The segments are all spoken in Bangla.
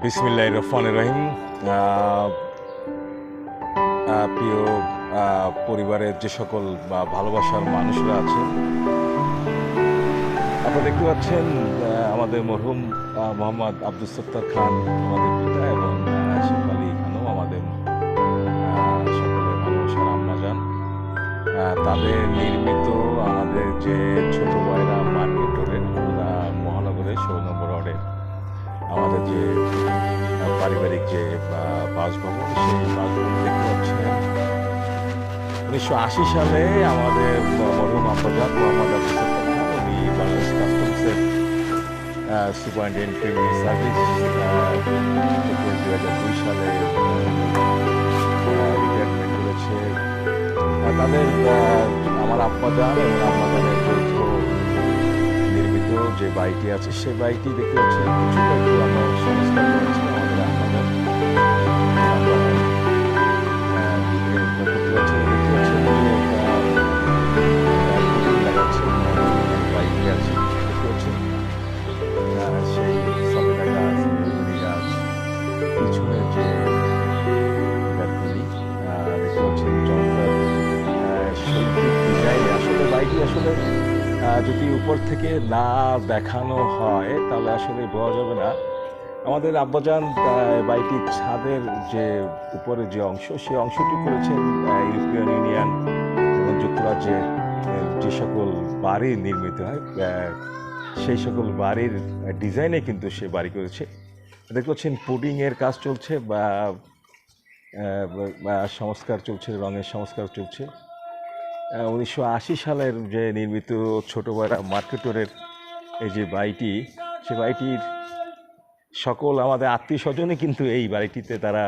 বিসমিল্লাহির রহমানির রহিম। প্রিয় পরিবারের যে সকল ভালোবাসার মানুষরা আছেন, আপনারা দেখতে পাচ্ছেন আমাদের মরহুম মোহাম্মদ আব্দুল সত্তার খান আমাদের পিতা এবং শেফালি খানম আমাদের সকলের ভালোবাসার আম্মাজান। তাদের নির্মিত আমাদের যে ছোট ভাইরা মার্কেট রোডের মহানগরের 16 নম্বর ওয়ার্ডের আমাদের যে পারিবারিক যে বাসভবন, সেই বাসভবন দেখতে পাচ্ছেন 1980 সালে আমাদের মরহুম আব্বাজান মোহাম্মদ আব্দুল সত্তার খান, উনি বাংলাদেশ কাস্টমসের সুপারিনটেন্ডেন্ট ক্রিমিনাল সার্ভিস 2002 সালে রিটায়ারমেন্ট করেছে। তাদের আমার আব্বাজান এবং আম্মাজানের যৌথ নির্মিত যে বাড়িটি আছে, সেই বাড়িটি দেখতে পাচ্ছি কিছুটা একটু আমরা সংস্কার করেছি। আমাদের আম্মাজান বাড়িটি আছে, দেখতে পাচ্ছেন সেই সবেদা গাছ, বেলবেরি গাছ, পিছনের যে ব্যালকনি দেখতে পাচ্ছেন চমৎকার শৈল্পিক ডিজাইন। আসলে বাড়িটি আসলে যদি উপর থেকে না দেখানো হয় তাহলে আসলে বোঝা যাবে না। আমাদের আব্বাজান বাড়িটির ছাদের যে উপরের যে অংশ, সেই অংশটি করেছেন ইউরোপিয়ান ইউনিয়ন এবং যুক্তরাজ্যে যে সকল বাড়ি নির্মিত হয় সেই সকল বাড়ির ডিজাইনে কিন্তু সে বাড়ি করেছে। দেখতে পাচ্ছেন পুডিংয়ের কাজ চলছে বা সংস্কার চলছে, রঙের সংস্কার চলছে। 1980 সালের যে নির্মিত ছোটো ভাইরা মার্কেটরের এই যে বাড়িটি, সে বাড়িটির সকল আমাদের আত্মীয় স্বজনই কিন্তু এই বাড়িটিতে তারা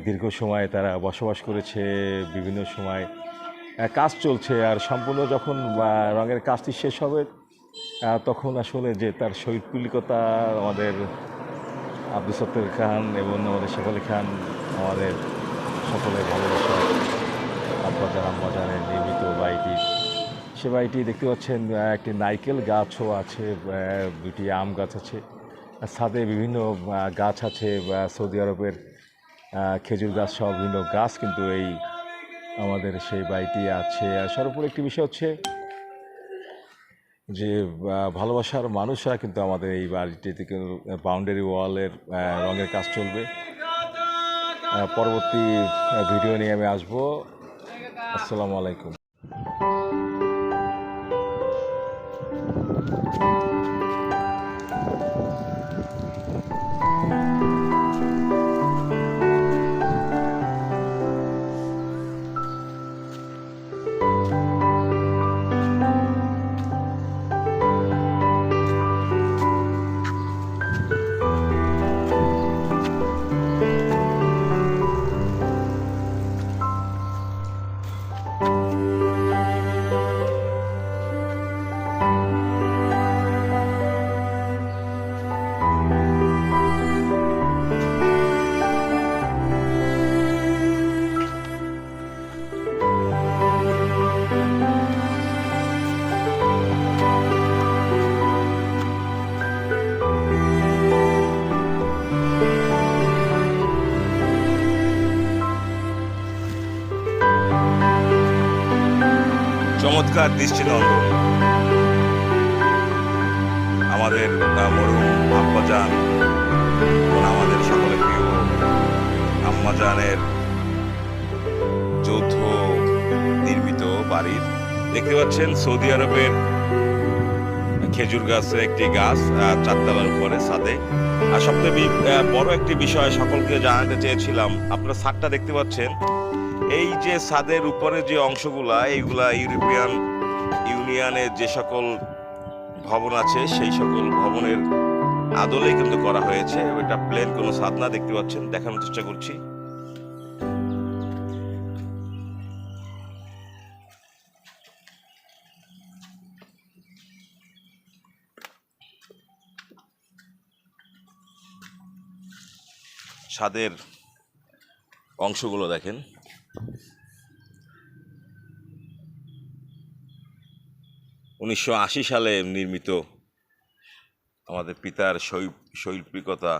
দীর্ঘ সময় তারা বসবাস করেছে। বিভিন্ন সময় কাজ চলছে, আর সম্পূর্ণ যখন রঙের কাজটি শেষ হবে তখন আসলে যে তার শৈল্পিকতা আমাদের আব্দুল সত্তার খান এবং আমাদের শেফালি খান, আমাদের সকলের ভালোবাসা আব্বাজান আম্মাজানের নির্মিত বাড়িটি, সে বাড়িটি দেখতে পাচ্ছেন একটি নারকেল গাছও আছে, দুটি আম গাছ আছে, ছাদে বিভিন্ন গাছ আছে, সৌদি আরবের খেজুর গাছ সহ বিভিন্ন গাছ কিন্তু এই আমাদের সেই বাড়িটি আছে। আর সর্বোপরি একটি বিষয় হচ্ছে যে ভালোবাসার মানুষরা কিন্তু আমাদের এই বাড়িটিতে কিন্তু বাউন্ডারি ওয়ালের রঙের কাজ চলবে। পরবর্তী ভিডিও নিয়ে আমি আসবো। আসসালামু আলাইকুম। চমৎকার দৃষ্টিনন্দন আমাদের মরহুম আব্বাজান এবং আমাদের সকলের প্রিয় আম্মাজানের যৌথ নির্মিত বাড়ির দেখতে পাচ্ছেন সৌদি আরবের খেজুর গাছের একটি গাছ চারতলার উপরে ছাদে। আর সবচেয়ে বড় একটি বিষয় সকলকে জানাতে চেয়েছিলাম, আপনারা ছাদটা দেখতে পাচ্ছেন, এই যে ছাদের উপরে যে অংশগুলা, এইগুলা ইউরোপিয়ান ইউনিয়নের যে সকল ভবন আছে সেই সকল ভবনের আদলেই কিন্তু করা হয়েছে। এটা প্লেন কোনো ছাদ না, দেখতে পাচ্ছেন, দেখানোর চেষ্টা করছি। ছাদের অংশগুলো দেখেন। 1980 সালে নির্মিত আমাদের পিতার শৈল্পিকতা।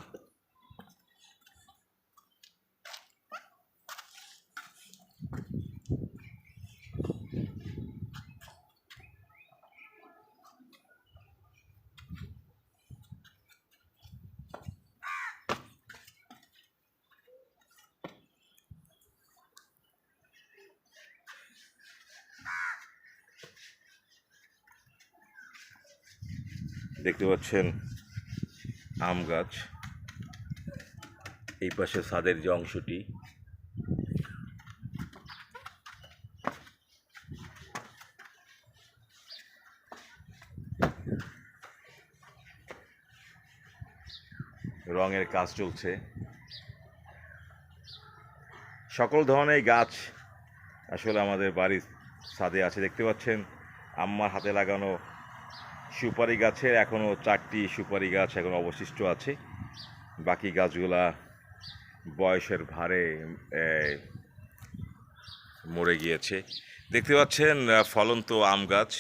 দেখতে পাচ্ছেন আম গাছ, এই পাশে ছাদের যে অংশটি, রঙের কাজ চলছে। সকল ধরনের গাছ আসলে আমাদের বাড়ির ছাদে আছে। দেখতে পাচ্ছেন আম্মার হাতে লাগানো সুপারি গাছের এখনও 4টি সুপারি গাছ এখন অবশিষ্ট আছে। বাকি গাছগুলা বয়সের ভারে মরে গিয়েছে। দেখতে পাচ্ছেন ফলন্ত আম গাছ,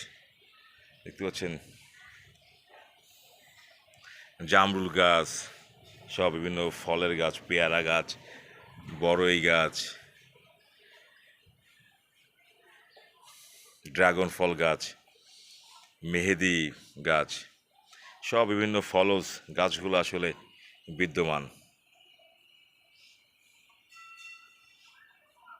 দেখতে পাচ্ছেন জামরুল গাছ, সব বিভিন্ন ফলের গাছ, পেয়ারা গাছ, বড়ই গাছ, ড্রাগন ফল গাছ, মেহেদি গাছ, সব বিভিন্ন ফলজ গাছগুলো আসলে বিদ্যমান।